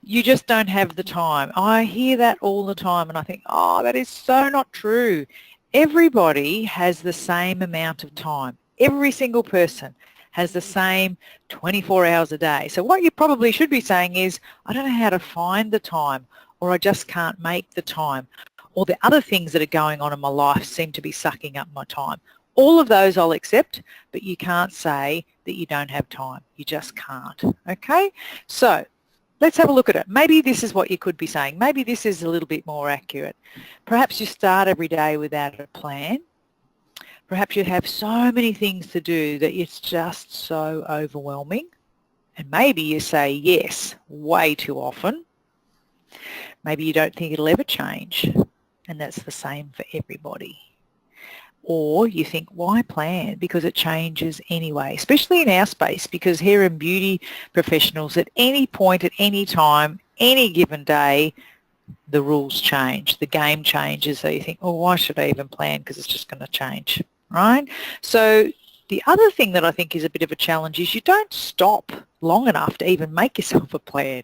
You just don't have the time. I hear that all the time and I think, oh, that is so not true. Everybody has the same amount of time. Every single person has the same 24 hours a day. So what you probably should be saying is, I don't know how to find the time, or I just can't make the time, or the other things that are going on in my life seem to be sucking up my time. All of those I'll accept, but you can't say that you don't have time. You just can't. Okay? So let's have a look at it. Maybe this is what you could be saying. Maybe this is a little bit more accurate. Perhaps you start every day without a plan. Perhaps you have so many things to do that it's just so overwhelming. And maybe you say yes way too often. Maybe you don't think it'll ever change. And that's the same for everybody. Or you think, why plan? Because it changes anyway, especially in our space, because hair and beauty professionals at any point, at any time, any given day, the rules change, the game changes. So you think, oh, why should I even plan? Because it's just going to change, right? So the other thing that I think is a bit of a challenge is you don't stop long enough to even make yourself a plan.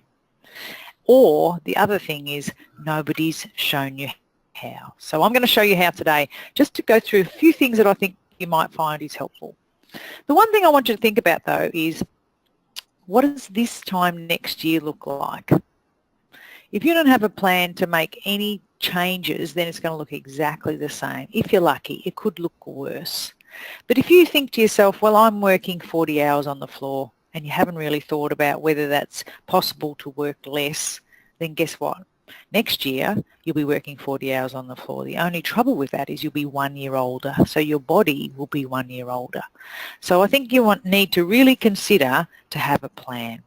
Or the other thing is nobody's shown you how. So I'm going to show you how today, just to go through a few things that I think you might find is helpful. The one thing I want you to think about though is, what does this time next year look like? If you don't have a plan to make any changes, then it's going to look exactly the same. If you're lucky, it could look worse. But if you think to yourself, well, I'm working 40 hours on the floor, and you haven't really thought about whether that's possible to work less, then guess what? Next year, you'll be working 40 hours on the floor. The only trouble with that is you'll be 1 year older, so your body will be 1 year older. So I think you need to really consider to have a plan.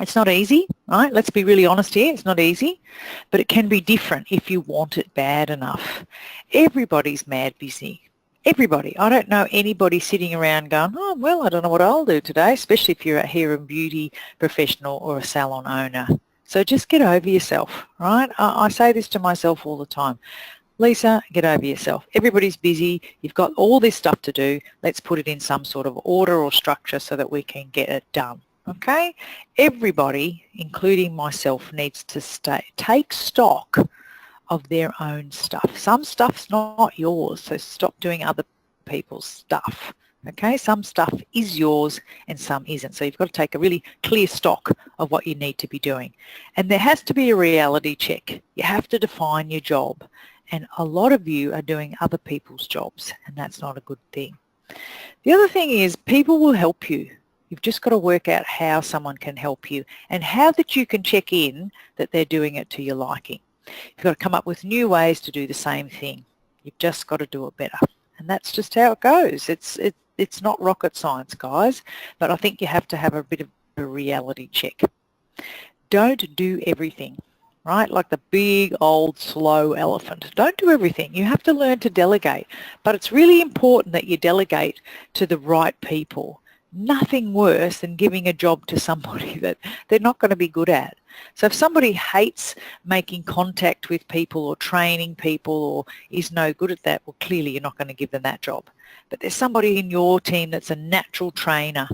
It's not easy, right? Let's be really honest here. It's not easy, but it can be different if you want it bad enough. Everybody's mad busy. Everybody. I don't know anybody sitting around going, oh, well, I don't know what I'll do today, especially if you're a hair and beauty professional or a salon owner. So just get over yourself, right? I say this to myself all the time. Lisa, get over yourself. Everybody's busy. You've got all this stuff to do. Let's put it in some sort of order or structure so that we can get it done. Okay? Everybody, including myself, needs to take stock of their own stuff. Some stuff's not yours, so stop doing other people's stuff. Okay, some stuff is yours and some isn't. So you've got to take a really clear stock of what you need to be doing. And there has to be a reality check. You have to define your job. And a lot of you are doing other people's jobs, and that's not a good thing. The other thing is people will help you. You've just got to work out how someone can help you and how that you can check in that they're doing it to your liking. You've got to come up with new ways to do the same thing. You've just got to do it better. And that's just how it goes. It's not rocket science, guys, but I think you have to have a bit of a reality check. Don't do everything, right? Like the big, old, slow elephant. Don't do everything. You have to learn to delegate, but it's really important that you delegate to the right people. Nothing worse than giving a job to somebody that they're not going to be good at. So if somebody hates making contact with people or training people or is no good at that, well, clearly you're not going to give them that job. But there's somebody in your team that's a natural trainer.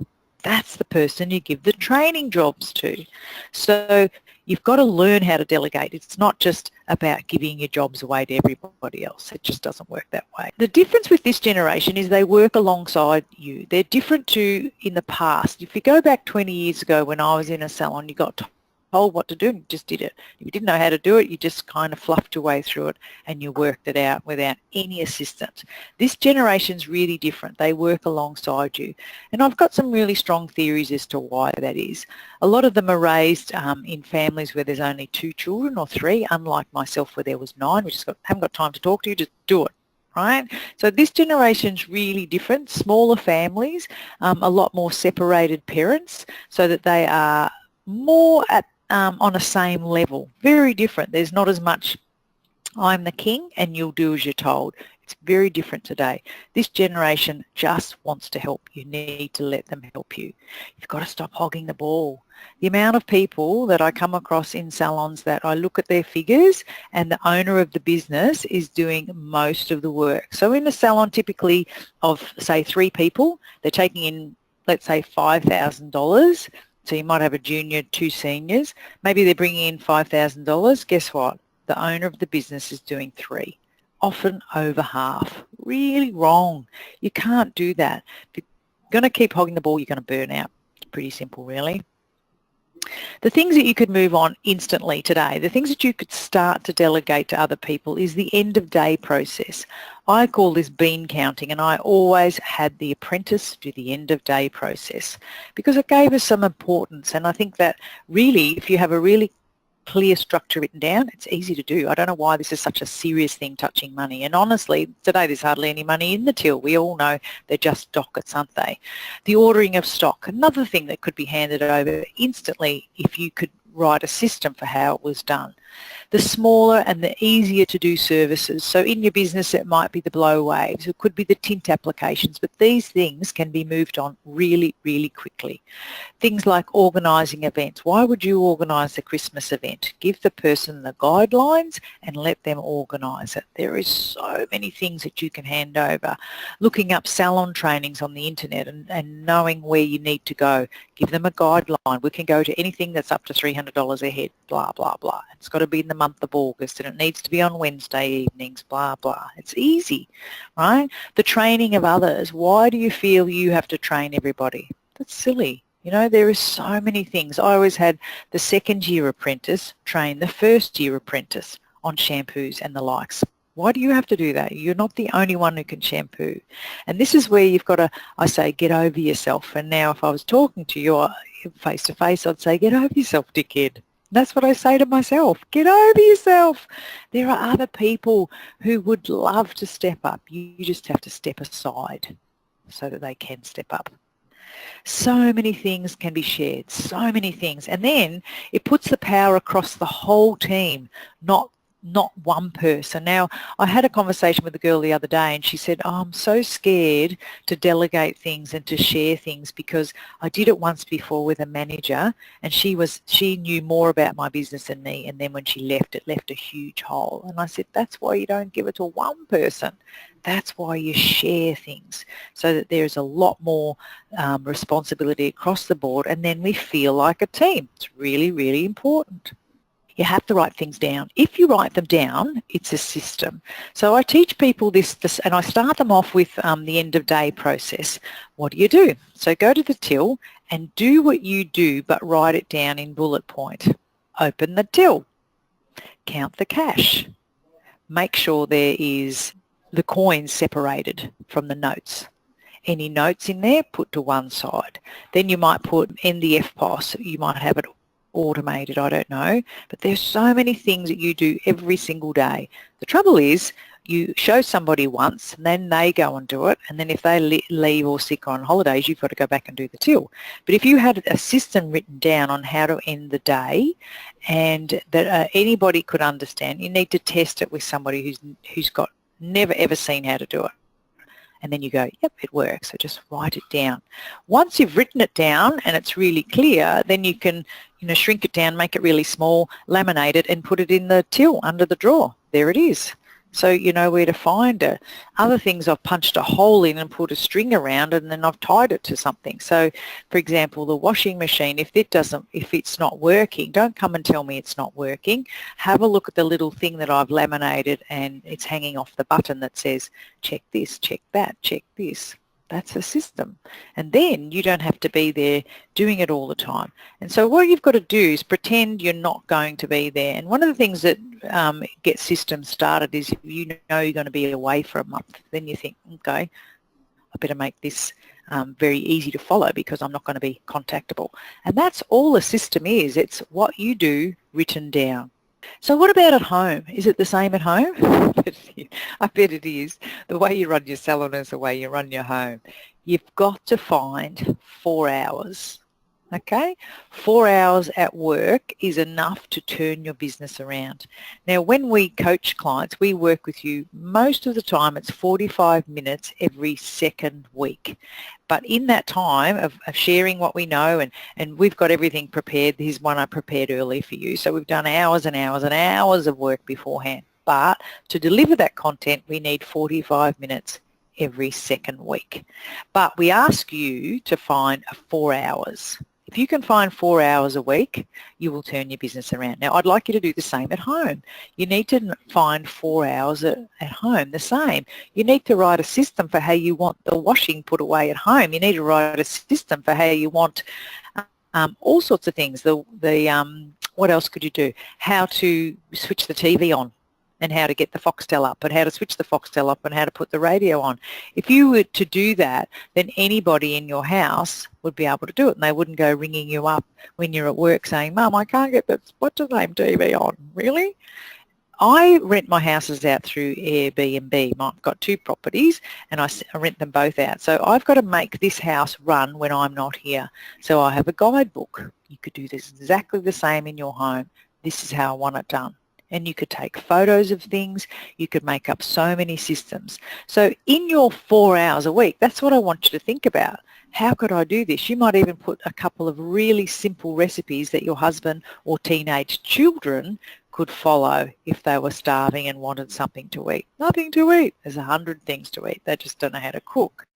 That's the person you give the training jobs to. So you've got to learn how to delegate. It's not just about giving your jobs away to everybody else. It just doesn't work that way. The difference with this generation is they work alongside you. They're different to in the past. If you go back 20 years ago when I was in a salon, you got told what to do and you just did it. If you didn't know how to do it, you just kind of fluffed your way through it and you worked it out without any assistance. This generation's really different. They work alongside you. And I've got some really strong theories as to why that is. A lot of them are raised in families where there's only 2 children or 3, unlike myself where there was 9. We just haven't got time to talk to you, just do it. Right? So this generation's really different, smaller families, a lot more separated parents so that they are more at on a same level. Very different. There's not as much I'm the king and you'll do as you're told. It's very different today. This generation just wants to help. You need to let them help you. You've got to stop hogging the ball. The amount of people that I come across in salons that I look at their figures and the owner of the business is doing most of the work. So in a salon typically of say 3 people, they're taking in, let's say, $5,000. So you might have a junior, 2 seniors. Maybe they're bringing in $5,000. Guess what? The owner of the business is doing 3, often over half. Really wrong. You can't do that. If you're going to keep hogging the ball, you're going to burn out. It's pretty simple, really. The things that you could move on instantly today, the things that you could start to delegate to other people is the end of day process. I call this bean counting, and I always had the apprentice do the end of day process because it gave us some importance. And I think that really, if you have a really clear structure written down, it's easy to do. I don't know why this is such a serious thing, touching money. And honestly, today there's hardly any money in the till. We all know they're just dockets, aren't they? The ordering of stock, another thing that could be handed over instantly if you could write a system for how it was done. The smaller and the easier to do services. So in your business it might be the blow waves, it could be the tint applications, but these things can be moved on really, really quickly. Things like organising events. Why would you organise a Christmas event? Give the person the guidelines and let them organise it. There is so many things that you can hand over. Looking up salon trainings on the internet and knowing where you need to go. Give them a guideline. We can go to anything that's up to $300 a head, blah, blah, blah. It's got to be in the month of August and it needs to be on Wednesday evenings, blah, blah. It's easy, right? The training of others. Why do you feel you have to train everybody? That's silly. You know, there are so many things. I always had the second year apprentice train the first year apprentice on shampoos and the likes. Why do you have to do that? You're not the only one who can shampoo. And this is where you've got to, I say, get over yourself. And now if I was talking to you face to face, I'd say, get over yourself, dickhead. That's what I say to myself. Get over yourself. There are other people who would love to step up. You just have to step aside so that they can step up. So many things can be shared, so many things. And then it puts the power across the whole team, not one person. Now, I had a conversation with a girl the other day and she said, oh, I'm so scared to delegate things and to share things because I did it once before with a manager and she knew more about my business than me, and then when she left, it left a huge hole. And I said, that's why you don't give it to one person. That's why you share things so that there's a lot more responsibility across the board, and then we feel like a team. It's really, really important. You have to write things down. If you write them down, it's a system. So I teach people this and I start them off with the end of day process. What do? So go to the till and do what you do, but write it down in bullet point. Open the till. Count the cash. Make sure there is the coins separated from the notes. Any notes in there, put to one side. Then you might put in the FPOS. You might have it automated, I don't know, but there's so many things that you do every single day. The trouble is you show somebody once and then they go and do it, and then if they leave or sick or on holidays, you've got to go back and do the till. But if you had a system written down on how to end the day and that anybody could understand, you need to test it with somebody who's got never ever seen how to do it. And then you go, yep, it works. So just write it down. Once you've written it down and it's really clear, then you can, shrink it down, make it really small, laminate it and put it in the till under the drawer. There it is. So you know where to find it. Other things, I've punched a hole in and put a string around it and then I've tied it to something. So for example, the washing machine, if it's not working, don't come and tell me it's not working. Have a look at the little thing that I've laminated and it's hanging off the button that says, check this, check that, check this. That's a system. And then you don't have to be there doing it all the time. And so what you've got to do is pretend you're not going to be there. And one of the things that gets systems started is if you know you're going to be away for a month, then you think, okay, I better make this very easy to follow because I'm not going to be contactable. And that's all a system is. It's what you do written down. So what about at home? Is it the same at home? I bet it is. The way you run your salon is the way you run your home. You've got to find 4 hours. Okay? 4 hours at work is enough to turn your business around. Now, when we coach clients, we work with you most of the time. It's 45 minutes every second week. But in that time of sharing what we know, and we've got everything prepared. Here's one I prepared early for you. So we've done hours and hours and hours of work beforehand. But to deliver that content, we need 45 minutes every second week. But we ask you to find 4 hours If you can find 4 hours a week, you will turn your business around. Now, I'd like you to do the same at home. You need to find 4 hours at home, the same. You need to write a system for how you want the washing put away at home. You need to write a system for how you want all sorts of things. What else could you do? How to switch the TV on, and how to get the Foxtel up, and how to switch the Foxtel up, and how to put the radio on. If you were to do that, then anybody in your house would be able to do it, and they wouldn't go ringing you up when you're at work saying, Mum, I can't get the what's-the-name TV on. Really? I rent my houses out through Airbnb. I've got 2 properties and I rent them both out. So I've got to make this house run when I'm not here. So I have a guidebook. You could do this exactly the same in your home. This is how I want it done. And you could take photos of things. You could make up so many systems. So in your 4 hours a week, that's what I want you to think about. How could I do this? You might even put a couple of really simple recipes that your husband or teenage children could follow if they were starving and wanted something to eat. Nothing to eat. There's 100 things to eat. They just don't know how to cook.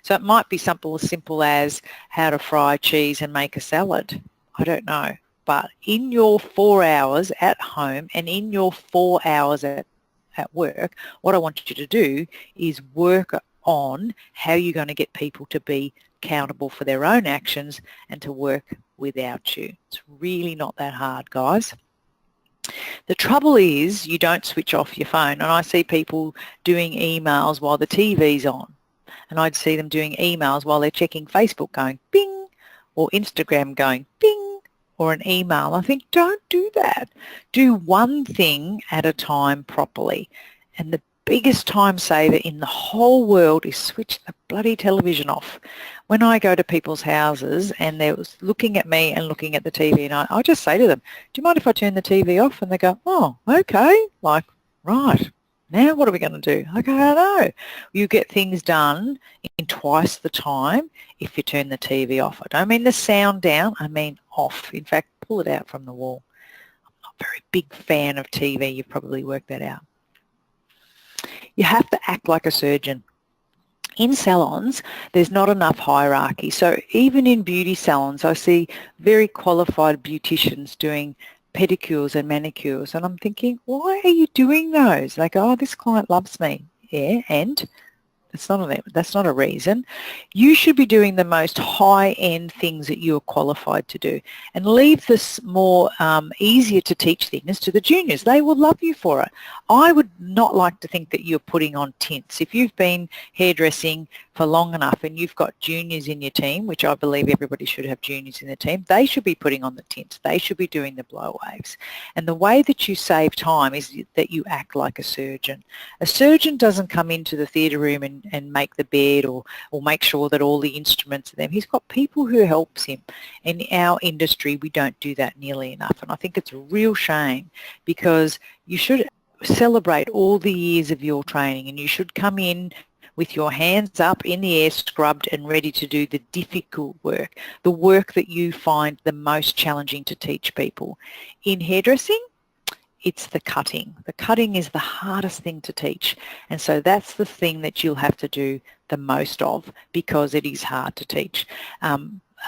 So it might be something as simple as how to fry cheese and make a salad. I don't know. But in your 4 hours at home and in your 4 hours at work, what I want you to do is work on how you're going to get people to be accountable for their own actions and to work without you. It's really not that hard, guys. The trouble is you don't switch off your phone, and I see people doing emails while the TV's on, and I'd see them doing emails while they're checking Facebook going bing, or Instagram going bing, or an email. I think, don't do that. Do one thing at a time properly. And the biggest time saver in the whole world is switch the bloody television off. When I go to people's houses and they're looking at me and looking at the TV, and I just say to them, do you mind if I turn the TV off? And they go, oh, okay. Like, right. Now what are we going to do? I go, I don't know. You get things done in twice the time if you turn the TV off. I don't mean the sound down, I mean off. In fact, pull it out from the wall. I'm not a very big fan of TV. You've probably worked that out. You have to act like a surgeon. In salons, there's not enough hierarchy. So even in beauty salons, I see very qualified beauticians doing pedicures and manicures, and I'm thinking, why are you doing those? They go, oh, this client loves me. Yeah, and that's not a reason. You should be doing the most high-end things that you're qualified to do, and leave this more easier to teach things to the juniors. They will love you for it. I would not like to think that you're putting on tints. If you've been hairdressing for long enough and you've got juniors in your team, which I believe everybody should have juniors in the team, they should be putting on the tints. They should be doing the blow waves. And the way that you save time is that you act like a surgeon. A surgeon doesn't come into the theatre room and make the bed or make sure that all the instruments are there. He's got people who helps him. In our industry, we don't do that nearly enough. And I think it's a real shame, because you should celebrate all the years of your training, and you should come in with your hands up in the air, scrubbed and ready to do the difficult work, the work that you find the most challenging to teach people. In hairdressing, it's the cutting. The cutting is the hardest thing to teach, and so that's the thing that you'll have to do the most of, because it is hard to teach.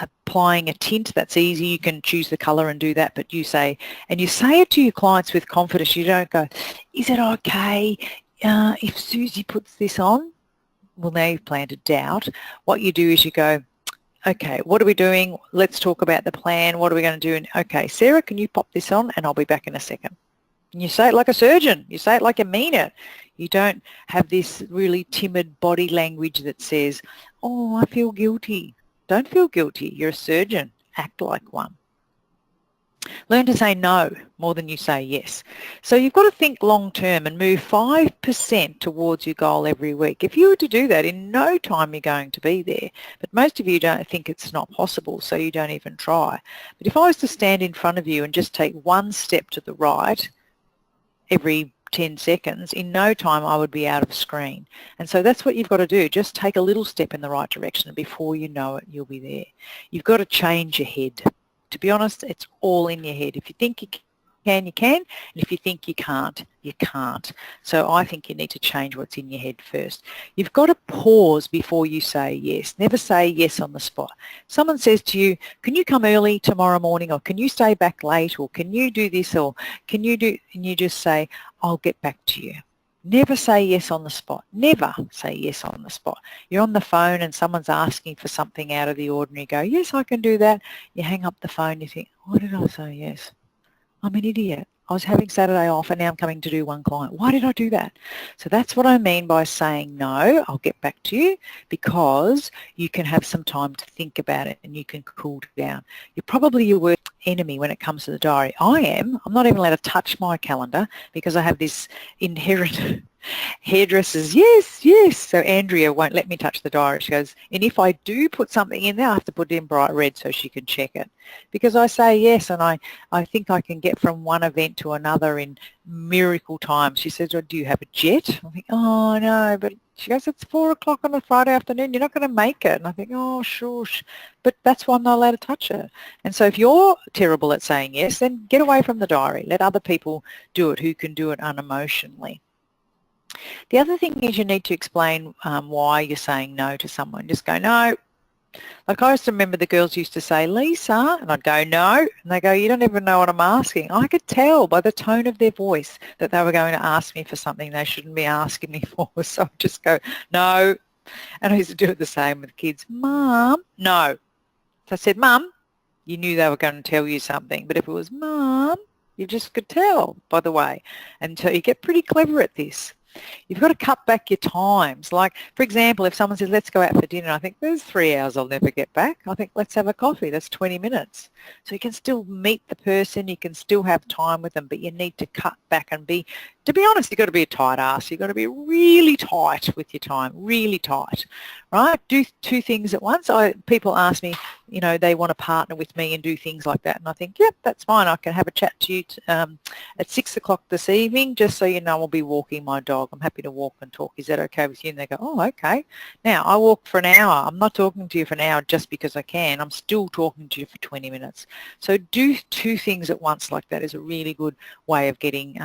Applying a tint, that's easy. You can choose the colour and do that, but you say it to your clients with confidence. You don't go, is it okay if Susie puts this on? Well, now you've planted doubt. What you do is you go, okay, what are we doing? Let's talk about the plan. What are we going to do? And, okay, Sarah, can you pop this on? And I'll be back in a second. And you say it like a surgeon. You say it like you mean it. You don't have this really timid body language that says, oh, I feel guilty. Don't feel guilty. You're a surgeon. Act like one. Learn to say no more than you say yes. So you've got to think long term and move 5% towards your goal every week. If you were to do that, in no time you're going to be there. But most of you don't think it's not possible, so you don't even try. But if I was to stand in front of you and just take one step to the right every 10 seconds, in no time I would be out of screen. And so that's what you've got to do. Just take a little step in the right direction, and before you know it, you'll be there. You've got to change your head. To be honest, it's all in your head. If you think you you can. And if you think you can't, you can't. So I think you need to change what's in your head first. You've got to pause before you say yes. Never say yes on the spot. Someone says to you, can you come early tomorrow morning, or can you stay back late, or can you do this, or can you do, and you just say, I'll get back to you. Never say yes on the spot. Never say yes on the spot. You're on the phone and someone's asking for something out of the ordinary. Go, yes, I can do that. You hang up the phone. You think, why did I say yes? I'm an idiot. I was having Saturday off and now I'm coming to do one client. Why did I do that? So that's what I mean by saying no, I'll get back to you, because you can have some time to think about it and you can cool down. You're probably your worst enemy when it comes to the diary. I am. I'm not even allowed to touch my calendar because I have this inherent hairdressers, yes, yes. So Andrea won't let me touch the diary. She goes, and if I do put something in there, I have to put it in bright red so she can check it. Because I say yes, and I think I can get from one event to another in miracle time. She says, oh, do you have a jet? I think, oh, no. But she goes, it's 4 o'clock on a Friday afternoon. You're not going to make it. And I think, oh, sure. But that's why I'm not allowed to touch it. And so if you're terrible at saying yes, then get away from the diary. Let other people do it who can do it unemotionally. The other thing is you need to explain why you're saying no to someone. Just go, no. Like I used to remember the girls used to say, Lisa, and I'd go, no. And they go, you don't even know what I'm asking. I could tell by the tone of their voice that they were going to ask me for something they shouldn't be asking me for. So I'd just go, no. And I used to do it the same with kids. Mum, no. So I said, Mum, you knew they were going to tell you something. But if it was Mum, you just could tell, by the way. And so you get pretty clever at this. You've got to cut back your times. Like, for example, if someone says, let's go out for dinner, I think there's 3 hours I'll never get back. I think, let's have a coffee. That's 20 minutes. So you can still meet the person. You can still have time with them, but you need to cut back and be, to be honest, you've got to be a tight ass. You've got to be really tight with your time, really tight, right? Do 2 things at once. People ask me, you know, they want to partner with me and do things like that. And I think, yep, that's fine. I can have a chat to you at 6 o'clock this evening, just so you know I'll be walking my dog. I'm happy to walk and talk. Is that okay with you? And they go, oh, okay. Now, I walk for an hour. I'm not talking to you for an hour just because I can. I'm still talking to you for 20 minutes. So do 2 things at once like that is a really good way of getting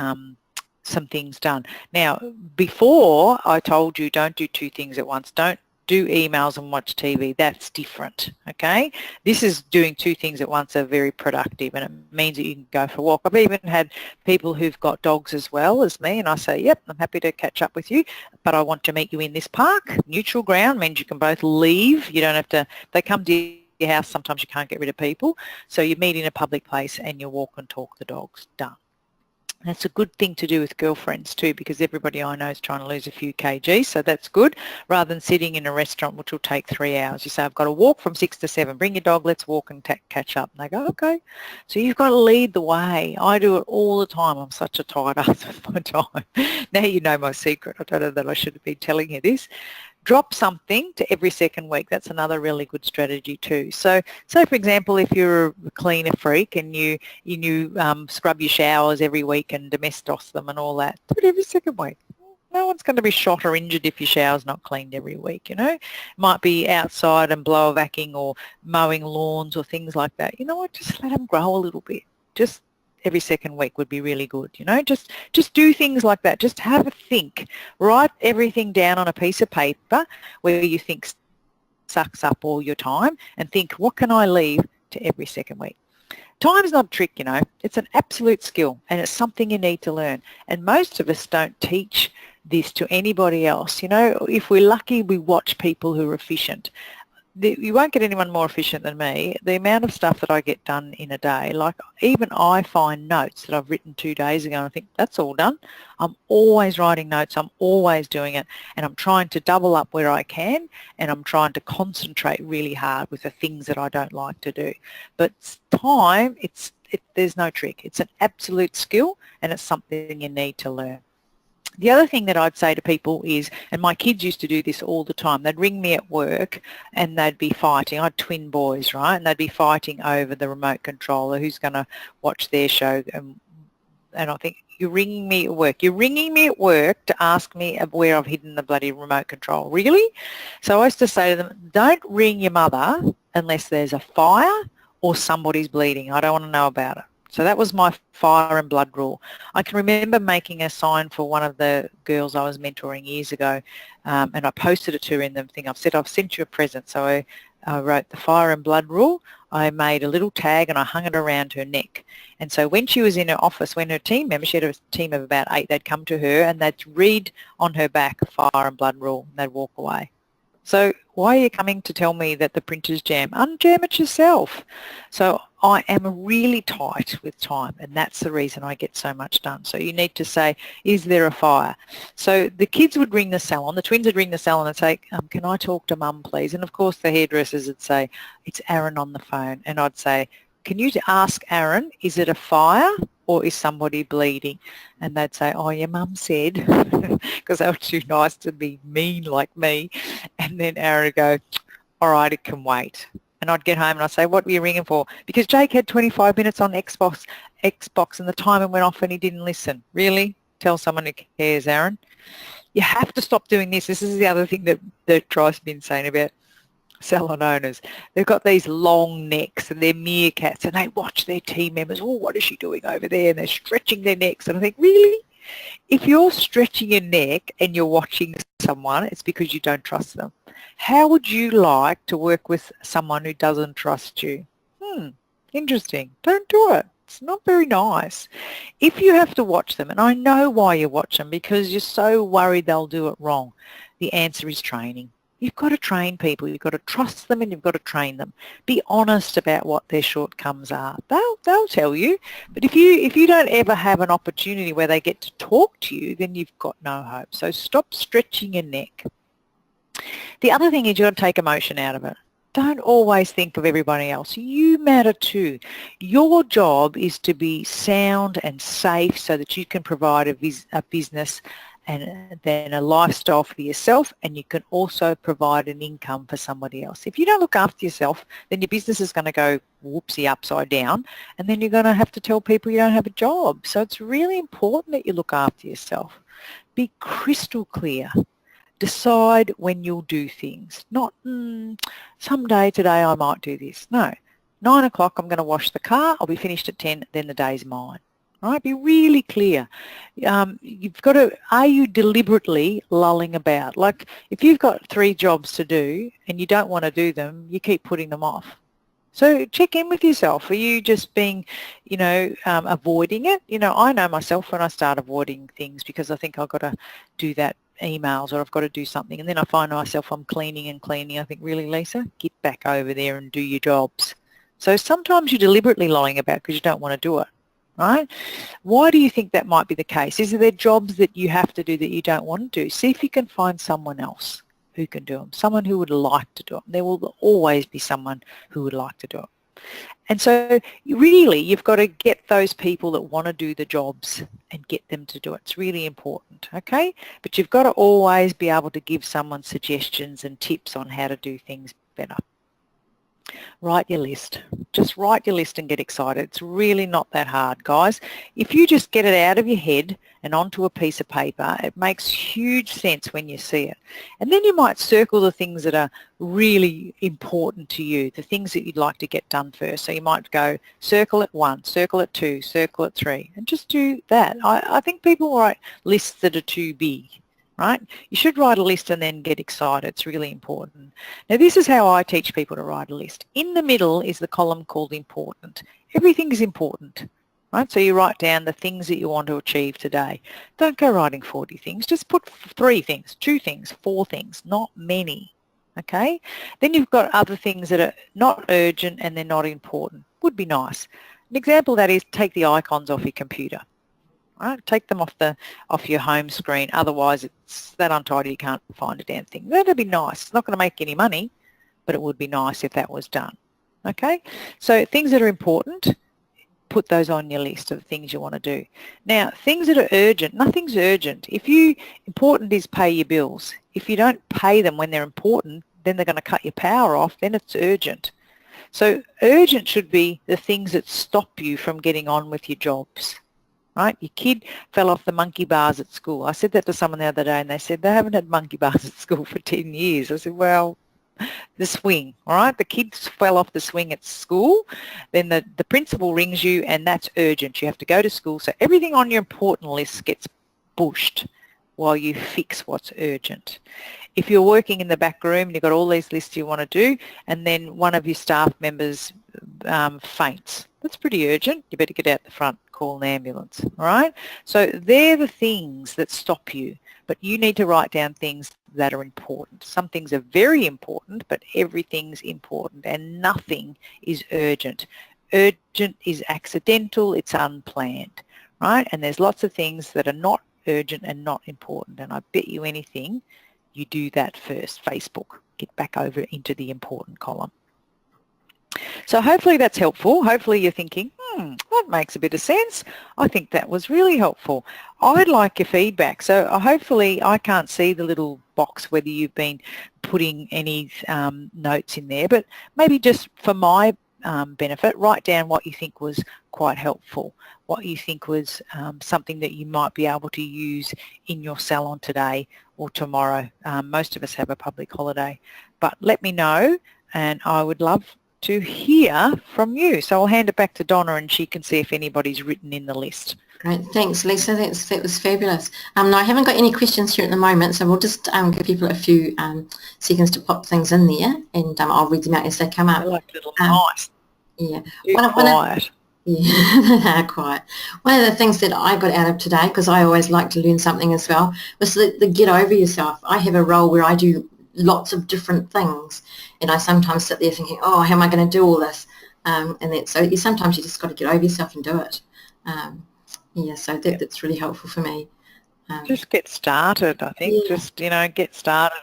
some things done. Now, before I told you don't do 2 things at once. Don't do emails and watch TV. That's different, okay? This is doing 2 things at once are very productive, and it means that you can go for a walk. I've even had people who've got dogs as well as me, and I say, yep, I'm happy to catch up with you, but I want to meet you in this park. Neutral ground means you can both leave. You don't have to, they come to your house, sometimes you can't get rid of people, so you meet in a public place and you walk and talk the dogs. Done. That's a good thing to do with girlfriends too, because everybody I know is trying to lose a few kgs, so that's good, rather than sitting in a restaurant which will take 3 hours. You say, I've got to walk from 6 to 7, bring your dog, let's walk and catch up. And they go, okay. So you've got to lead the way. I do it all the time. I'm such a tight ass with my time. Now you know my secret. I don't know that I should have been telling you this. Drop something to every second week. That's another really good strategy too. So for example, if you're a cleaner freak and you scrub your showers every week and domestos them and all that, do it every second week. No one's going to be shot or injured if your shower's not cleaned every week, you know. It might be outside and blower vacuuming or mowing lawns or things like that. You know what, just let them grow a little bit. Just every second week would be really good, you know. Just do things like that. Just have a think. Write everything down on a piece of paper where you think sucks up all your time, and think, what can I leave to every second week? Time's not a trick, you know. It's an absolute skill, and it's something you need to learn. And most of us don't teach this to anybody else. You know, if we're lucky, we watch people who are efficient. You won't get anyone more efficient than me. The amount of stuff that I get done in a day, like even I find notes that I've written 2 days ago and I think, that's all done. I'm always writing notes. I'm always doing it, and I'm trying to double up where I can, and I'm trying to concentrate really hard with the things that I don't like to do. But time, there's no trick. It's an absolute skill, and it's something you need to learn. The other thing that I'd say to people is, and my kids used to do this all the time, they'd ring me at work and they'd be fighting. I had twin boys, right? And they'd be fighting over the remote controller, who's going to watch their show. And I think, you're ringing me at work. You're ringing me at work to ask me where I've hidden the bloody remote control. Really? So I used to say to them, don't ring your mother unless there's a fire or somebody's bleeding. I don't want to know about it. So that was my fire and blood rule. I can remember making a sign for one of the girls I was mentoring years ago, and I posted it to her in the thing. I've said, I've sent you a present. So I wrote the fire and blood rule. I made a little tag and I hung it around her neck. And so when she was in her office, when her team member, she had a team of about 8, they'd come to her and they'd read on her back fire and blood rule, and they'd walk away. So why are you coming to tell me that the printer's jammed? Unjam it yourself. So I am really tight with time, and that's the reason I get so much done. So you need to say, is there a fire? So the kids would ring the salon, the twins would ring the salon and say, can I talk to Mum, please? And of course the hairdressers would say, it's Aaron on the phone. And I'd say, can you ask Aaron, is it a fire or is somebody bleeding? And they'd say, oh, your mum said, because they were too nice to be mean like me. And then Aaron would go, all right, it can wait. And I'd get home and I'd say, what were you ringing for? Because Jake had 25 minutes on Xbox and the timer went off and he didn't listen. Really? Tell someone who cares, Aaron. You have to stop doing this. This is the other thing that drives me insane about salon owners. They've got these long necks and they're meerkats and they watch their team members. Oh, what is she doing over there? And they're stretching their necks. And I think, really? If you're stretching your neck and you're watching someone, it's because you don't trust them. How would you like to work with someone who doesn't trust you? Interesting. Don't do it. It's not very nice. If you have to watch them, and I know why you watch them, because you're so worried they'll do it wrong, the answer is training. You've got to train people. You've got to trust them and you've got to train them. Be honest about what their shortcomings are. They'll tell you. But if you don't ever have an opportunity where they get to talk to you, then you've got no hope. So stop stretching your neck. The other thing is you've got to take emotion out of it. Don't always think of everybody else. You matter too. Your job is to be sound and safe so that you can provide a business and then a lifestyle for yourself, and you can also provide an income for somebody else. If you don't look after yourself, then your business is going to go whoopsie upside down, and then you're going to have to tell people you don't have a job. So it's really important that you look after yourself. Be crystal clear. Decide when you'll do things. Not, someday today I might do this. No. 9 o'clock I'm going to wash the car. I'll be finished at 10, then the day's mine. Right? Be really clear. You've got to, are you deliberately lulling about? Like if you've got 3 jobs to do and you don't want to do them, you keep putting them off. So check in with yourself. Are you just being, avoiding it? I know myself when I start avoiding things because I think I've got to do that emails or I've got to do something, and then I find myself I'm cleaning. I think, really, Lisa, get back over there and do your jobs. So sometimes you're deliberately lolling about because you don't want to do it. Right? Why do you think that might be the case? Is there jobs that you have to do that you don't want to do? See if you can find someone else who can do them, someone who would like to do them. There will always be someone who would like to do it. And so really you've got to get those people that want to do the jobs and get them to do it. It's really important, okay? But you've got to always be able to give someone suggestions and tips on how to do things better. Write your list. Just write your list and get excited. It's really not that hard, guys. If you just get it out of your head and onto a piece of paper, it makes huge sense when you see it. And then you might circle the things that are really important to you, the things that you'd like to get done first. So you might go circle it 1, circle it 2, circle it 3, and just do that. I think people write lists that are too big. Right? You should write a list and then get excited. It's really important. Now this is how I teach people to write a list. In the middle is the column called important. Everything is important. Right? So you write down the things that you want to achieve today. Don't go writing 40 things. Just put 3 things, 2 things, 4 things, not many. Okay? Then you've got other things that are not urgent and they're not important. Would be nice. An example of that is take the icons off your computer. Right? Take them off your home screen. Otherwise, it's that untidy you can't find a damn thing. That'd be nice. It's not going to make any money, but it would be nice if that was done. Okay? So things that are important, put those on your list of things you want to do. Now, things that are urgent, nothing's urgent. Important is pay your bills. If you don't pay them when they're important, then they're going to cut your power off, then it's urgent. So urgent should be the things that stop you from getting on with your jobs. Right? Your kid fell off the monkey bars at school. I said that to someone the other day and they said they haven't had monkey bars at school for 10 years. I said, well, the swing, all right? The kids fell off the swing at school, then the principal rings you and that's urgent. You have to go to school. So everything on your important list gets pushed while you fix what's urgent. If you're working in the back room and you've got all these lists you want to do and then one of your staff members faints, that's pretty urgent. You better get out the front, call an ambulance, all right? So they're the things that stop you, but you need to write down things that are important. Some things are very important, but everything's important and nothing is urgent. Urgent is accidental, it's unplanned, right? And there's lots of things that are not urgent and not important, and I bet you anything you do that first. Facebook, get back over into the important column. So hopefully that's helpful. Hopefully you're thinking, that makes a bit of sense. I think that was really helpful. I'd like your feedback. So hopefully I can't see the little box whether you've been putting any notes in there, but maybe just for my benefit, write down what you think was quite helpful, what you think was something that you might be able to use in your salon today or tomorrow. Most of us have a public holiday, but let me know and I would love to hear from you. So I'll hand it back to Donna and she can see if anybody's written in the list. Great, thanks Lisa, that was fabulous. No, I haven't got any questions here at the moment, so we'll just give people a few seconds to pop things in there and I'll read them out as they come up. They're like little mice. Yeah. Quiet. Yeah, quiet. One of the things that I got out of today, because I always like to learn something as well, was the get over yourself. I have a role where I do lots of different things and I sometimes sit there thinking, oh, how am I going to do all this? And so sometimes you just got to get over yourself and do it. Yeah, so that's really helpful for me. Just get started, I think. Yeah. Just, get started.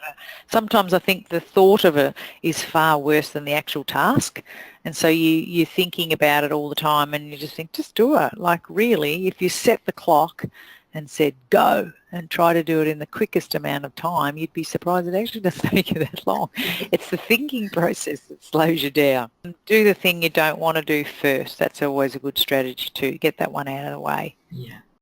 Sometimes I think the thought of it is far worse than the actual task. And so you're thinking about it all the time and you just think, just do it. Like really, if you set the clock and said go and try to do it in the quickest amount of time, you'd be surprised it actually doesn't take you that long. It's the thinking process that slows you down. Do the thing you don't want to do first. That's always a good strategy too. Get that one out of the way. Yeah.